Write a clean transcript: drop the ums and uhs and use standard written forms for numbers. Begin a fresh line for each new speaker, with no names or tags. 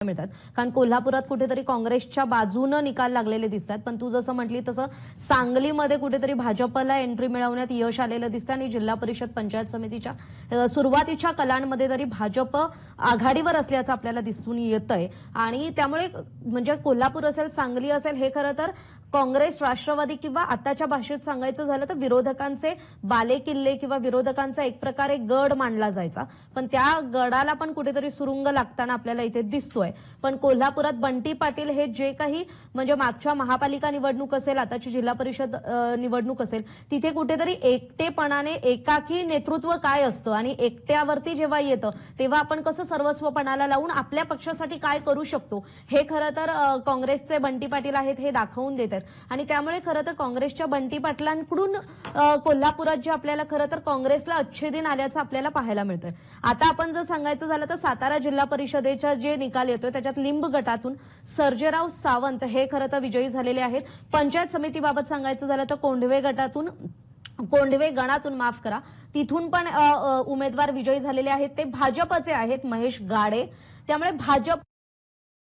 मिळतात कारण कोल्हापुरात कुठेतरी काँग्रेसच्या बाजूने निकाल लागलेले दिसतात। पण तू जसं म्हटली तसं सांगलीमध्ये कुठेतरी भाजपला एंट्री मिळवण्यात यश आलेलं दिसतं आणि जिल्हा परिषद पंचायत समितीच्या सुरुवातीच्या कलांमध्ये तरी भाजप आघाडीवर असल्याचं आपल्याला दिसून येतंय। आणि त्यामुळे म्हणजे कोल्हापूर असेल सांगली असेल हे खरं तर काँग्रेस राष्ट्रवादी किंवा आताच्या भाषेत सांगायचं झालं तर विरोधकांचे बालेकिल्ले किंवा विरोधकांचा एक प्रकारे गड मानला जायचा, पण त्या गडाला पण कुठेतरी सुरुंग लागताना आपल्याला इथे दिसतोय। पण कोल्हापुरात बंटी पाटील हे जे काही म्हणजे मागच्या महापालिका निवडणूक असेल आताची जिल्हा परिषद निवडणूक असेल तिथे कुठेतरी एकटेपणाने एकाकी नेतृत्व काय असतं आणि एकट्यावरती जेव्हा येतं तेव्हा आपण कसं सर्वस्वपणाला लावून आपल्या पक्षासाठी काय करू शकतो हे खरं तर काँग्रेसचे बंटी पाटील आहेत हे दाखवून देतात। आणि त्यामुळे खरं तर काँग्रेसच्या बंटी पाटलांकडून कोल्हापुरात जे आपल्याला खरं तर काँग्रेसला अच्छे दिन आल्याचं आपल्याला पाहायला मिळतंय। आता आपण जर सांगायचं झालं तर सातारा जिल्हा परिषदेचा जे निकाल येतोय त्याच्यात लिंब गटातून सर्जेराव सावंत हे खरं तर विजयी झालेले आहेत। पंचायत समितीबाबत सांगायचं झालं तर कोंढवे गणातून माफ करा तिथून पण उमेदवार विजयी झालेले आहेत ते भाजपचे आहेत महेश गाडे। त्यामुळे भाजप